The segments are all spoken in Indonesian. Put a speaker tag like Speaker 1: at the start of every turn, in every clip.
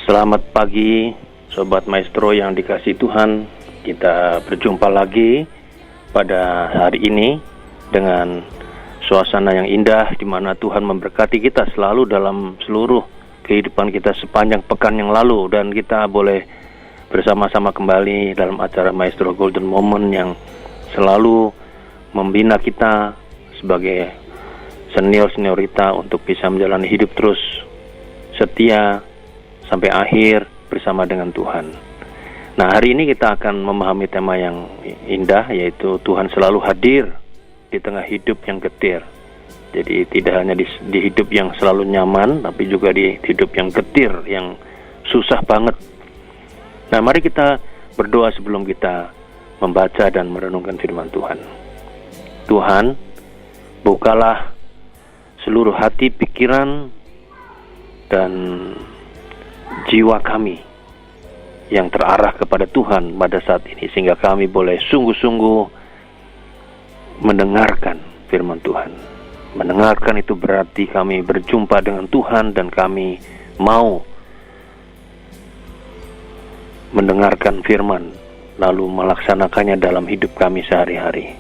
Speaker 1: Selamat pagi, Sobat Maestro yang dikasihi Tuhan. Kita berjumpa lagi pada hari ini dengan suasana yang indah di mana Tuhan memberkati kita selalu dalam seluruh kehidupan kita sepanjang pekan yang lalu. Dan kita boleh bersama-sama kembali dalam acara Maestro Golden Moment yang selalu membina kita sebagai seniorita untuk bisa menjalani hidup terus setia sampai akhir bersama dengan Tuhan. Nah, hari ini kita akan memahami tema yang indah, yaitu Tuhan selalu hadir di tengah hidup yang getir. Jadi tidak hanya di hidup yang selalu nyaman, tapi juga di hidup yang getir, yang susah banget. Nah, mari kita berdoa sebelum kita membaca dan merenungkan firman Tuhan. Tuhan, bukalah seluruh hati, pikiran, dan jiwa kami yang terarah kepada Tuhan pada saat ini, sehingga kami boleh sungguh-sungguh mendengarkan firman Tuhan. Mendengarkan itu berarti kami berjumpa dengan Tuhan dan kami mau mendengarkan firman lalu melaksanakannya dalam hidup kami sehari-hari.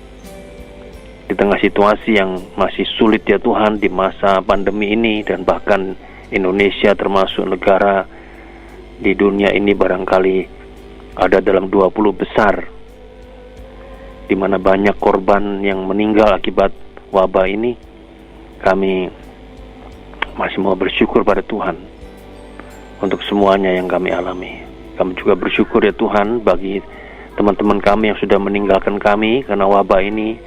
Speaker 1: Di tengah situasi yang masih sulit ya Tuhan, di masa pandemi ini, dan bahkan Indonesia termasuk negara di dunia ini barangkali ada dalam 20 besar di mana banyak korban yang meninggal akibat wabah ini. Kami masih mau bersyukur pada Tuhan untuk semuanya yang kami alami. Kami juga bersyukur ya Tuhan bagi teman-teman kami yang sudah meninggalkan kami karena wabah ini.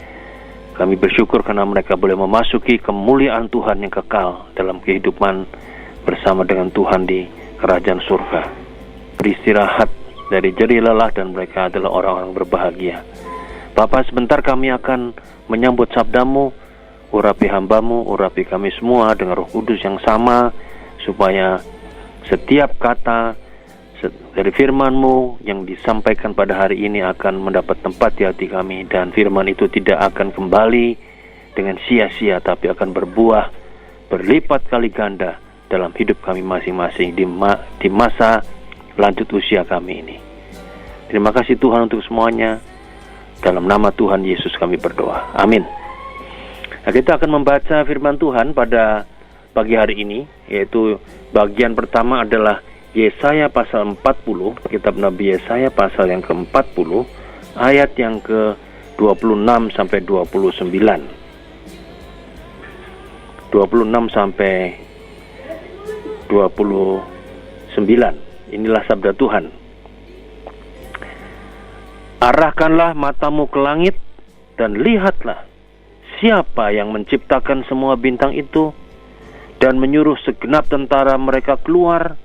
Speaker 1: Kami bersyukur karena mereka boleh memasuki kemuliaan Tuhan yang kekal dalam kehidupan bersama dengan Tuhan di kerajaan surga, beristirahat dari jerih lelah, dan mereka adalah orang-orang berbahagia. Bapa, sebentar kami akan menyambut sabdamu. Urapi hambamu, urapi kami semua dengan Roh Kudus yang sama, supaya setiap kata dari firman-Mu yang disampaikan pada hari ini akan mendapat tempat di hati kami, dan firman itu tidak akan kembali dengan sia-sia, tapi akan berbuah berlipat kali ganda dalam hidup kami masing-masing di masa lanjut usia kami ini. Terima kasih Tuhan untuk semuanya. Dalam nama Tuhan Yesus kami berdoa. Amin. Nah, kita akan membaca firman Tuhan pada pagi hari ini, yaitu bagian pertama adalah Yesaya pasal 40, kitab Nabi Yesaya pasal yang ke-40, ayat yang ke-26 sampai 29. 26 sampai 29. Inilah sabda Tuhan. Arahkanlah matamu ke langit dan lihatlah siapa yang menciptakan semua bintang itu dan menyuruh segenap tentara mereka keluar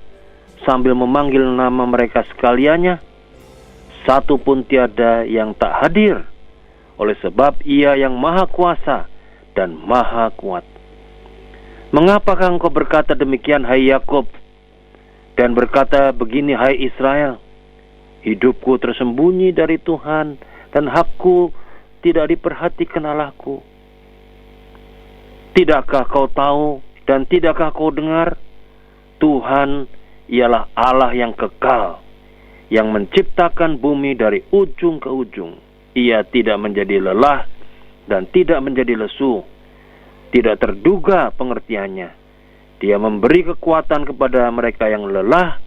Speaker 1: sambil memanggil nama mereka sekaliannya. Satu pun tiada yang tak hadir, oleh sebab Ia yang maha kuasa dan maha kuat. Mengapakah engkau berkata demikian, hai Yakub, dan berkata begini, hai Israel? Hidupku tersembunyi dari Tuhan, dan hakku tidak diperhatikan Allahku. Tidakkah kau tahu dan tidakkah kau dengar? Tuhan ialah Allah yang kekal, yang menciptakan bumi dari ujung ke ujung. Ia tidak menjadi lelah dan tidak menjadi lesu. Tidak terduga pengertiannya. Dia memberi kekuatan kepada mereka yang lelah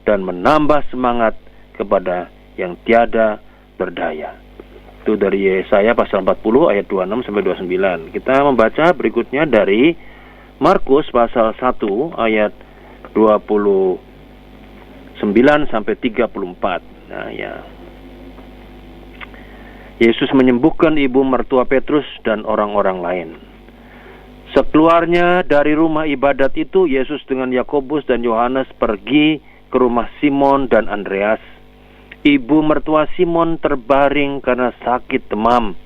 Speaker 1: dan menambah semangat kepada yang tiada berdaya. Itu dari Yesaya pasal 40 ayat 26 sampai 29. Kita membaca berikutnya dari Markus pasal 1 ayat 29 sampai 34. Nah, ya. Yesus menyembuhkan ibu mertua Petrus dan orang-orang lain. Sekeluarnya dari rumah ibadat itu, Yesus dengan Yakobus dan Yohanes pergi ke rumah Simon dan Andreas. Ibu mertua Simon terbaring karena sakit demam.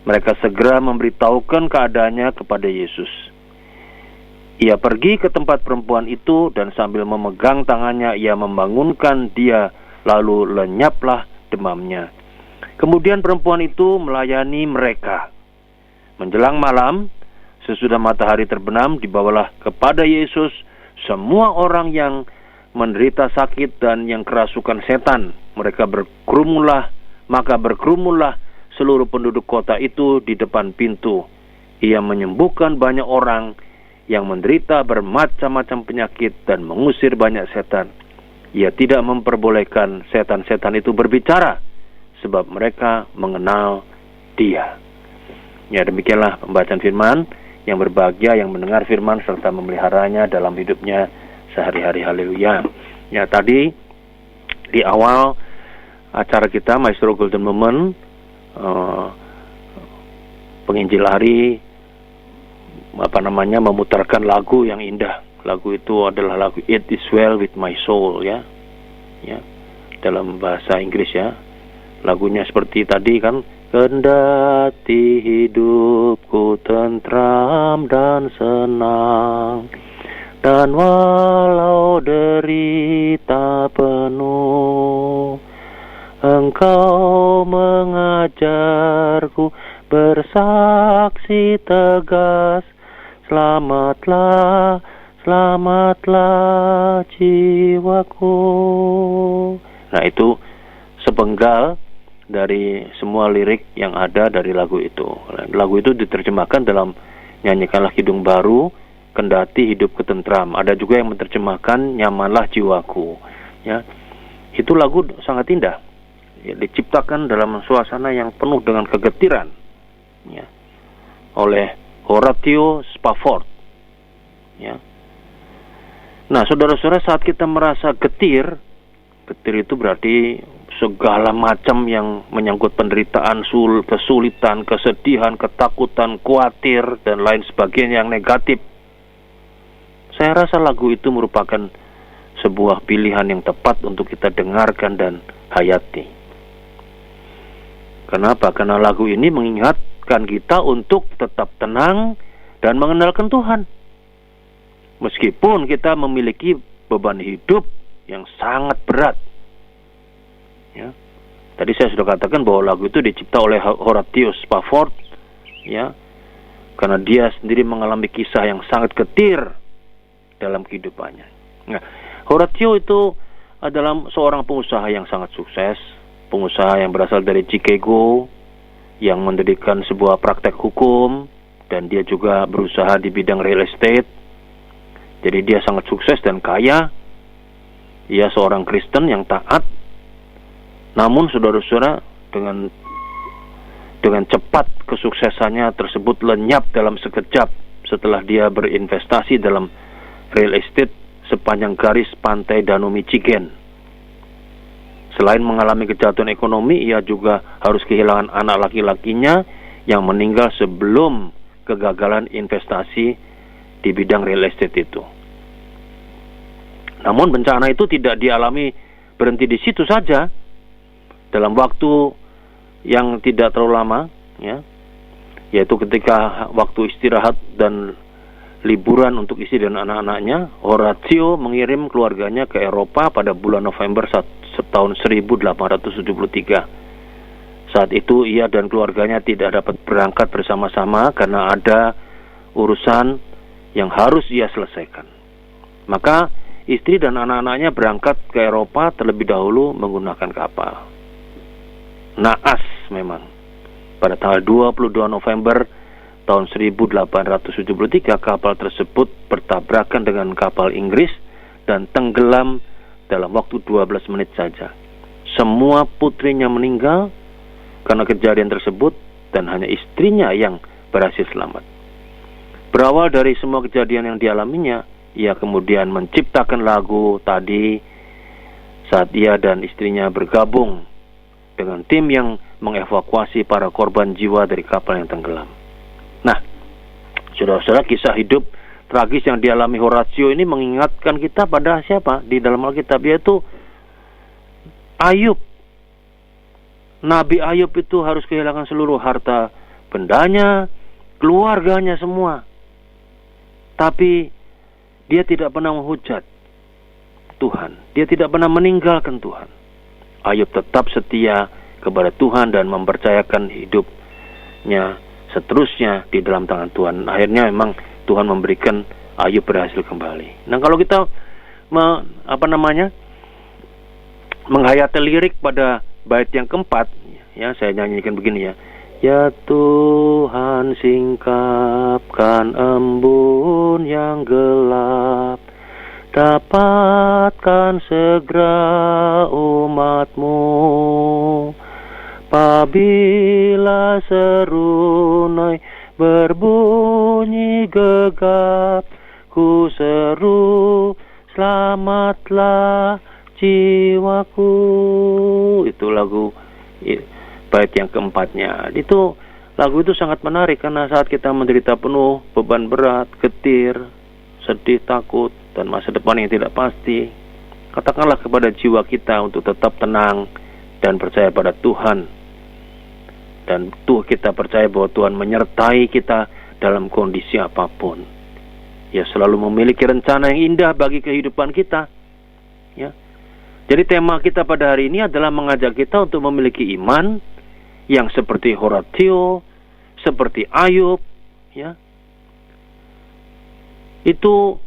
Speaker 1: Mereka segera memberitahukan keadaannya kepada Yesus. Ia pergi ke tempat perempuan itu dan sambil memegang tangannya, ia membangunkan dia, lalu lenyaplah demamnya. Kemudian perempuan itu melayani mereka. Menjelang malam, sesudah matahari terbenam, dibawalah kepada Yesus semua orang yang menderita sakit dan yang kerasukan setan. Maka berkerumunlah seluruh penduduk kota itu di depan pintu. Ia menyembuhkan banyak orang yang menderita bermacam-macam penyakit dan mengusir banyak setan. Ia tidak memperbolehkan setan-setan itu berbicara, sebab mereka mengenal Dia. Ya, demikianlah pembacaan firman. Yang berbahagia yang mendengar firman serta memeliharanya dalam hidupnya sehari-hari. Haleluya. Ya, tadi di awal acara kita Maestro Golden Moment, penginjil hari memutarkan lagu yang indah. Lagu itu adalah lagu It Is Well With My Soul, ya. Ya, dalam bahasa Inggris, ya. Lagunya seperti tadi kan, kendati hidupku tentram dan senang, dan walau derita penuh, Engkau mengajarku bersaksi tegas, selamatlah, selamatlah jiwaku. Nah, itu sepenggal dari semua lirik yang ada dari lagu itu. Lagu itu diterjemahkan dalam Nyanyikanlah Kidung Baru, Kendati Hidup Ketentram. Ada juga yang menerjemahkan Nyamanlah Jiwaku. Ya, itu lagu sangat indah. Ya, diciptakan dalam suasana yang penuh dengan kegetiran. Ya, oleh Horatio Spafford. Ya. Nah, saudara-saudara, saat kita merasa getir itu berarti segala macam yang menyangkut penderitaan, kesulitan, kesedihan, ketakutan, khawatir, dan lain sebagainya yang negatif. Saya rasa lagu itu merupakan sebuah pilihan yang tepat untuk kita dengarkan dan hayati. Kenapa? Karena lagu ini mengingatkan kita untuk tetap tenang dan mengenalkan Tuhan. Meskipun kita memiliki beban hidup yang sangat berat. Ya. Tadi saya sudah katakan bahwa lagu itu dicipta oleh Horatio Spafford, ya, karena dia sendiri mengalami kisah yang sangat getir dalam kehidupannya. Nah, Horatio itu adalah seorang pengusaha yang sangat sukses, pengusaha yang berasal dari Chicago, yang mendirikan sebuah praktek hukum, dan dia juga berusaha di bidang real estate. Jadi dia sangat sukses dan kaya. Ia seorang Kristen yang taat. Namun saudara-saudara, dengan cepat kesuksesannya tersebut lenyap dalam sekejap setelah dia berinvestasi dalam real estate sepanjang garis pantai Danau Michigan. Selain mengalami kejatuhan ekonomi, ia juga harus kehilangan anak laki-lakinya yang meninggal sebelum kegagalan investasi di bidang real estate itu. Namun bencana itu tidak dialami berhenti di situ saja. Dalam waktu yang tidak terlalu lama, ya, yaitu ketika waktu istirahat dan liburan untuk istri dan anak-anaknya, Horatio mengirim keluarganya ke Eropa pada bulan November tahun 1873. Saat itu ia dan keluarganya tidak dapat berangkat bersama-sama karena ada urusan yang harus ia selesaikan. Maka istri dan anak-anaknya berangkat ke Eropa terlebih dahulu menggunakan kapal. Naas memang. Pada tanggal 22 November tahun 1873 kapal tersebut bertabrakan dengan kapal Inggris dan tenggelam dalam waktu 12 menit saja. Semua putrinya meninggal karena kejadian tersebut dan hanya istrinya yang berhasil selamat. Berawal dari semua kejadian yang dialaminya, ia kemudian menciptakan lagu tadi saat ia dan istrinya bergabung dengan tim yang mengevakuasi para korban jiwa dari kapal yang tenggelam. Nah, saudara-saudara, kisah hidup tragis yang dialami Horatio ini mengingatkan kita pada siapa di dalam Alkitab, yaitu Ayub. Nabi Ayub itu harus kehilangan seluruh harta bendanya, keluarganya semua. Tapi dia tidak pernah menghujat Tuhan. Dia tidak pernah meninggalkan Tuhan. Ayub tetap setia kepada Tuhan dan mempercayakan hidupnya seterusnya di dalam tangan Tuhan. Akhirnya memang Tuhan memberikan Ayub berhasil kembali. Nah, kalau kita menghayati lirik pada bait yang keempat, ya saya nyanyikan begini ya. Ya Tuhan, singkapkan embun yang gelap, dapatkan segera umat-Mu. Apabila serunai berbunyi gegap, ku seru, selamatlah jiwaku. Itu lagu bait yang keempatnya. Itu lagu itu sangat menarik karena saat kita menderita penuh beban berat, getir, sedih, takut, dan masa depan yang tidak pasti, katakanlah kepada jiwa kita untuk tetap tenang dan percaya pada Tuhan. Dan kita percaya bahwa Tuhan menyertai kita dalam kondisi apapun. Ya, selalu memiliki rencana yang indah bagi kehidupan kita. Ya. Jadi tema kita pada hari ini adalah mengajak kita untuk memiliki iman yang seperti Horatio, seperti Ayub, ya. Itu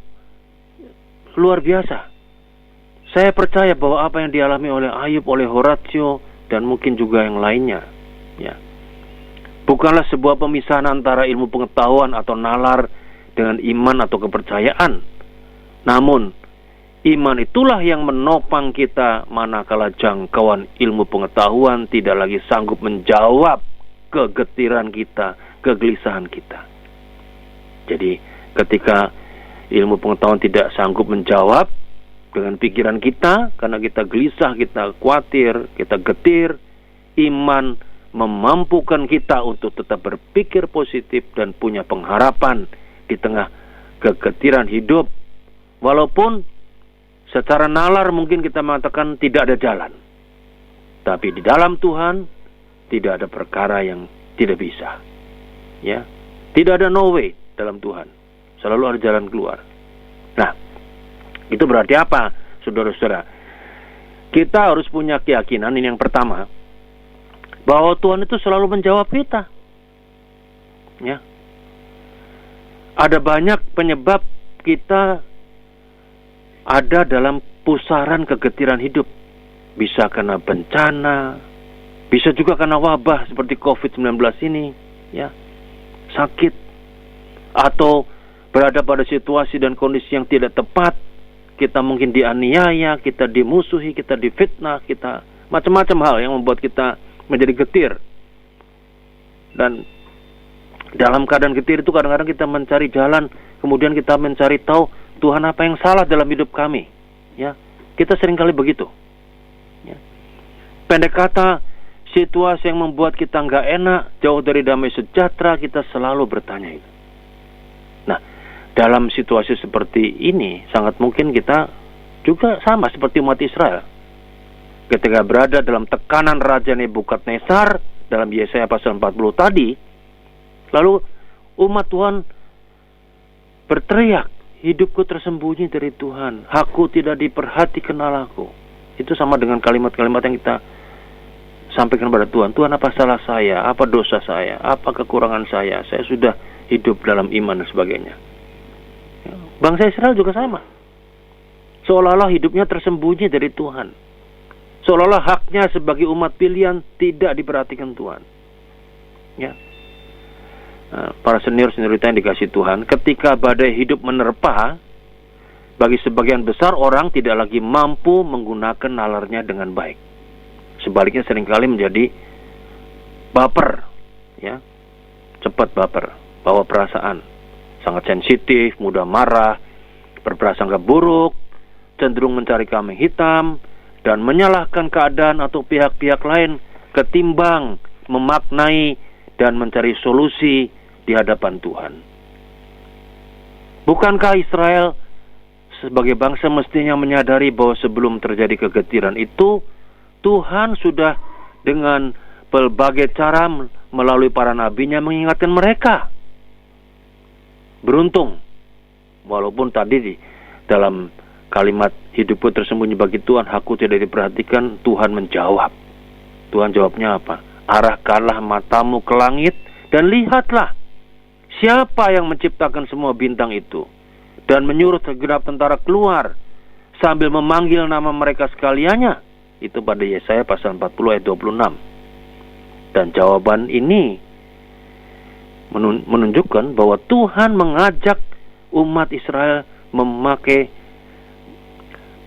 Speaker 1: luar biasa. Saya percaya bahwa apa yang dialami oleh Ayub, oleh Horatio, dan mungkin juga yang lainnya, ya, bukanlah sebuah pemisahan antara ilmu pengetahuan atau nalar dengan iman atau kepercayaan. Namun, iman itulah yang menopang kita manakala jangkauan ilmu pengetahuan tidak lagi sanggup menjawab kegetiran kita, kegelisahan kita. Jadi, ketika ilmu pengetahuan tidak sanggup menjawab dengan pikiran kita, karena kita gelisah, kita khawatir, kita getir, iman memampukan kita untuk tetap berpikir positif dan punya pengharapan di tengah kegetiran hidup. Walaupun secara nalar mungkin kita mengatakan tidak ada jalan, tapi di dalam Tuhan tidak ada perkara yang tidak bisa. Ya, tidak ada no way dalam Tuhan. Selalu ada jalan keluar. Nah, itu berarti apa, saudara-saudara? Kita harus punya keyakinan, ini yang pertama, bahwa Tuhan itu selalu menjawab kita. Ya. Ada banyak penyebab kita ada dalam pusaran kegetiran hidup. Bisa karena bencana, bisa juga karena wabah seperti COVID-19 ini, ya. Sakit, atau berada pada situasi dan kondisi yang tidak tepat. Kita mungkin dianiaya, kita dimusuhi, kita difitnah, kita macam-macam hal yang membuat kita menjadi getir. Dan dalam keadaan getir itu kadang-kadang kita mencari jalan, kemudian kita mencari tahu Tuhan apa yang salah dalam hidup kami. Ya, kita seringkali begitu. Ya. Pendek kata, situasi yang membuat kita nggak enak, jauh dari damai sejahtera, kita selalu bertanya itu. Nah, dalam situasi seperti ini, sangat mungkin kita juga sama seperti umat Israel. Ketika berada dalam tekanan Raja Nebukadnezar dalam Yesaya pasal 40 tadi, lalu umat Tuhan berteriak, hidupku tersembunyi dari Tuhan, hakku tidak diperhatikan Allahku. Itu sama dengan kalimat-kalimat yang kita sampaikan pada Tuhan. Tuhan, apa salah saya? Apa dosa saya? Apa kekurangan saya? Saya sudah hidup dalam iman dan sebagainya. Bangsa Israel juga sama. Seolah-olah hidupnya tersembunyi dari Tuhan. Seolah-olah haknya sebagai umat pilihan tidak diperhatikan Tuhan. Ya. Para senior-seniorita yang dikasih Tuhan, ketika badai hidup menerpa, bagi sebagian besar orang tidak lagi mampu menggunakan nalarnya dengan baik. Sebaliknya seringkali menjadi baper, ya, cepat baper, bawa perasaan, sangat sensitif, mudah marah, berprasangka buruk, cenderung mencari kambing hitam, dan menyalahkan keadaan atau pihak-pihak lain ketimbang memaknai dan mencari solusi di hadapan Tuhan. Bukankah Israel sebagai bangsa mestinya menyadari bahwa sebelum terjadi kegetiran itu, Tuhan sudah dengan berbagai cara melalui para nabinya mengingatkan mereka. Beruntung, walaupun tadi di dalam kalimat hidupku tersembunyi bagi Tuhan, hakku tidak diperhatikan, Tuhan menjawab. Tuhan jawabnya apa? Arahkanlah matamu ke langit dan lihatlah siapa yang menciptakan semua bintang itu dan menyuruh segenap tentara keluar sambil memanggil nama mereka sekaliannya. Itu pada Yesaya pasal 40 ayat 26. Dan jawaban ini menunjukkan bahwa Tuhan mengajak umat Israel memakai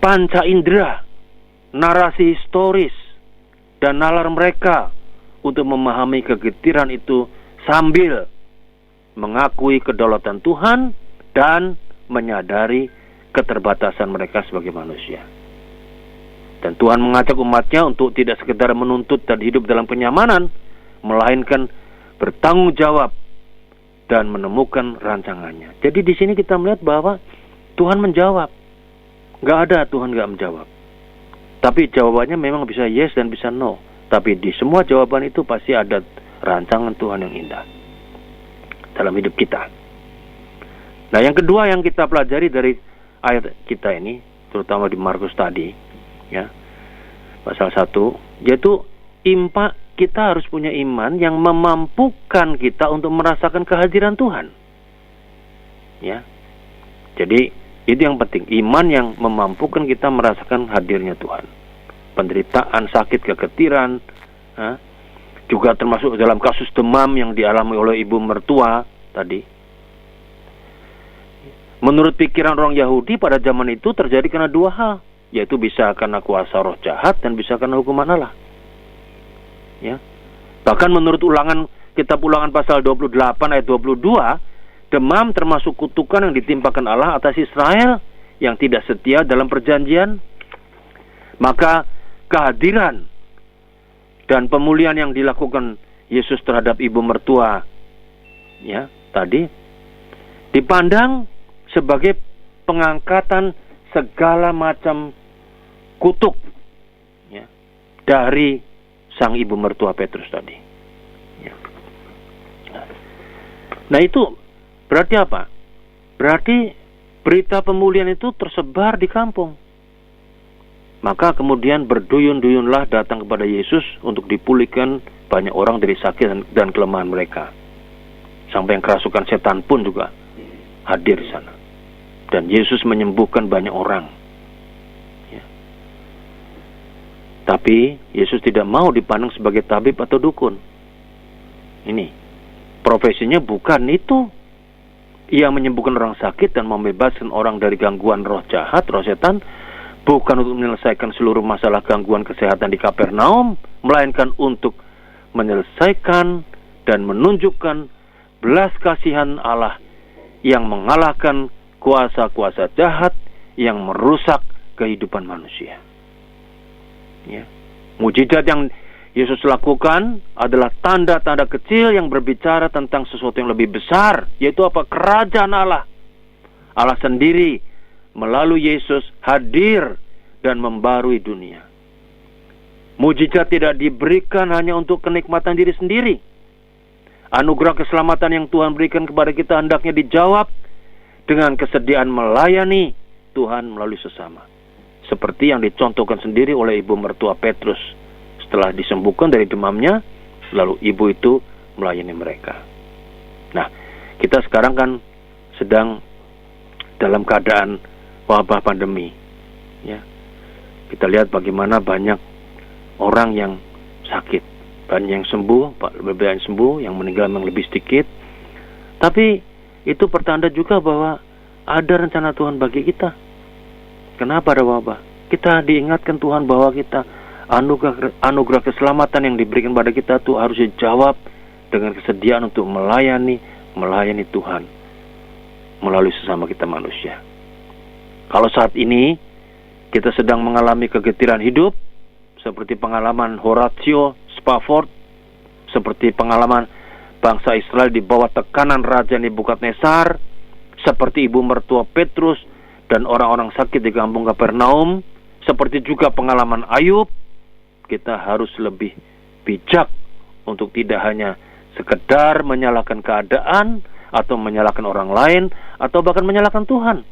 Speaker 1: panca indera, narasi historis, dan nalar mereka untuk memahami kegetiran itu sambil mengakui kedaulatan Tuhan dan menyadari keterbatasan mereka sebagai manusia. Dan Tuhan mengajak umatnya untuk tidak sekedar menuntut dan hidup dalam kenyamanan, melainkan bertanggung jawab dan menemukan rancangannya. Jadi di sini kita melihat bahwa Tuhan menjawab. Gak ada Tuhan gak menjawab. Tapi jawabannya memang bisa yes dan bisa no. Tapi di semua jawaban itu pasti ada rancangan Tuhan yang indah dalam hidup kita. Nah, yang kedua yang kita pelajari dari ayat kita ini, terutama di Markus tadi, ya, pasal 1, yaitu kita harus punya iman yang memampukan kita untuk merasakan kehadiran Tuhan. Ya. Jadi itu yang penting, iman yang memampukan kita merasakan hadirnya Tuhan. Penderitaan, sakit, kegetiran, juga termasuk dalam kasus demam yang dialami oleh ibu mertua tadi. Menurut pikiran orang Yahudi pada zaman itu terjadi karena dua hal, yaitu bisa karena kuasa roh jahat dan bisa karena hukuman Allah. Ya. Bahkan menurut kitab Ulangan pasal 28 ayat 22, demam termasuk kutukan yang ditimpakan Allah atas Israel yang tidak setia dalam perjanjian. Maka kehadiran dan pemulihan yang dilakukan Yesus terhadap ibu mertua, ya, tadi dipandang sebagai pengangkatan segala macam kutuk, ya, dari sang ibu mertua Petrus tadi. Ya. Nah itu berarti apa? Berarti berita pemulihan itu tersebar di kampung. Maka kemudian berduyun-duyunlah datang kepada Yesus untuk dipulihkan banyak orang dari sakit dan kelemahan mereka. Sampai yang kerasukan setan pun juga hadir di sana. Dan Yesus menyembuhkan banyak orang. Ya. Tapi Yesus tidak mau dipandang sebagai tabib atau dukun. Ini profesinya bukan itu. Ia menyembuhkan orang sakit dan membebaskan orang dari gangguan roh jahat, roh setan, bukan untuk menyelesaikan seluruh masalah gangguan kesehatan di Kapernaum, melainkan untuk menyelesaikan dan menunjukkan belas kasihan Allah yang mengalahkan kuasa-kuasa jahat yang merusak kehidupan manusia. Ya. Mujizat yang Yesus lakukan adalah tanda-tanda kecil yang berbicara tentang sesuatu yang lebih besar, yaitu apa? Kerajaan Allah. Allah sendiri melalui Yesus hadir dan membarui dunia. Mujizat tidak diberikan hanya untuk kenikmatan diri sendiri. Anugerah keselamatan yang Tuhan berikan kepada kita hendaknya dijawab dengan kesediaan melayani Tuhan melalui sesama. Seperti yang dicontohkan sendiri oleh ibu mertua Petrus. Setelah disembuhkan dari demamnya, lalu ibu itu melayani mereka. Nah, kita sekarang kan sedang dalam keadaan wabah pandemi. Ya. Kita lihat bagaimana banyak orang yang sakit, banyak yang sembuh, beberapa yang sembuh, yang meninggal memang lebih sedikit. Tapi itu pertanda juga bahwa ada rencana Tuhan bagi kita. Kenapa ada wabah? Kita diingatkan Tuhan bahwa kita anugerah keselamatan yang diberikan pada kita itu harus dijawab dengan kesediaan untuk melayani Tuhan melalui sesama kita manusia. Kalau saat ini kita sedang mengalami kegetiran hidup, seperti pengalaman Horatio Spafford, seperti pengalaman bangsa Israel di bawah tekanan Raja Nebukadnezar, seperti ibu mertua Petrus dan orang-orang sakit di kampung Kapernaum, seperti juga pengalaman Ayub, kita harus lebih bijak untuk tidak hanya sekedar menyalahkan keadaan atau menyalahkan orang lain atau bahkan menyalahkan Tuhan.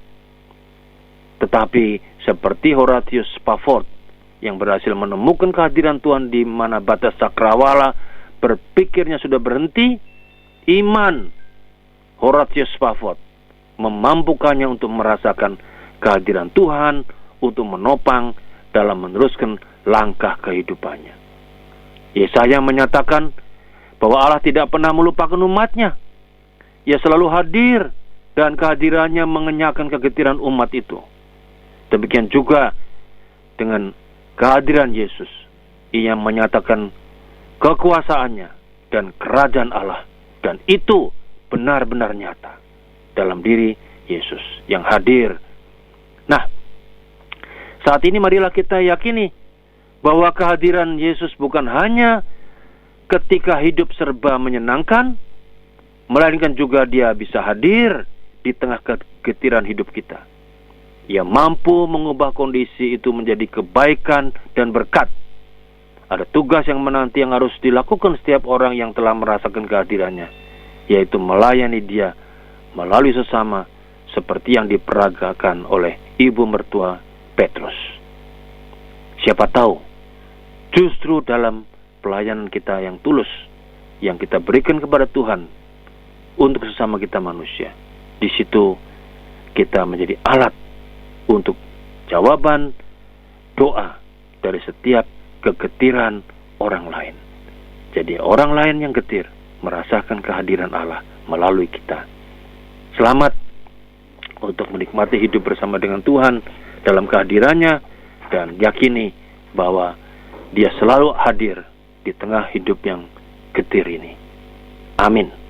Speaker 1: Tetapi seperti Horatius Spafford yang berhasil menemukan kehadiran Tuhan di mana batas cakrawala berpikirnya sudah berhenti, iman Horatius Spafford memampukannya untuk merasakan kehadiran Tuhan untuk menopang dalam meneruskan langkah kehidupannya. Yesaya menyatakan bahwa Allah tidak pernah melupakan umatnya. Ia selalu hadir dan kehadirannya mengenyahkan kegetiran umat itu. Demikian juga dengan kehadiran Yesus. Ia menyatakan kekuasaannya dan kerajaan Allah, dan itu benar-benar nyata dalam diri Yesus yang hadir. Nah, saat ini marilah kita yakini bahwa kehadiran Yesus bukan hanya ketika hidup serba menyenangkan, melainkan juga Dia bisa hadir di tengah kegetiran hidup kita. Ia mampu mengubah kondisi itu menjadi kebaikan dan berkat. Ada tugas yang menanti yang harus dilakukan setiap orang yang telah merasakan kehadirannya, yaitu melayani Dia melalui sesama, seperti yang diperagakan oleh ibu mertua Petrus. Siapa tahu, justru dalam pelayanan kita yang tulus, yang kita berikan kepada Tuhan untuk sesama kita manusia, di situ kita menjadi alat untuk jawaban doa dari setiap kegetiran orang lain. Jadi orang lain yang getir merasakan kehadiran Allah melalui kita. Selamat untuk menikmati hidup bersama dengan Tuhan dalam kehadirannya, dan yakini bahwa Dia selalu hadir di tengah hidup yang getir ini. Amin.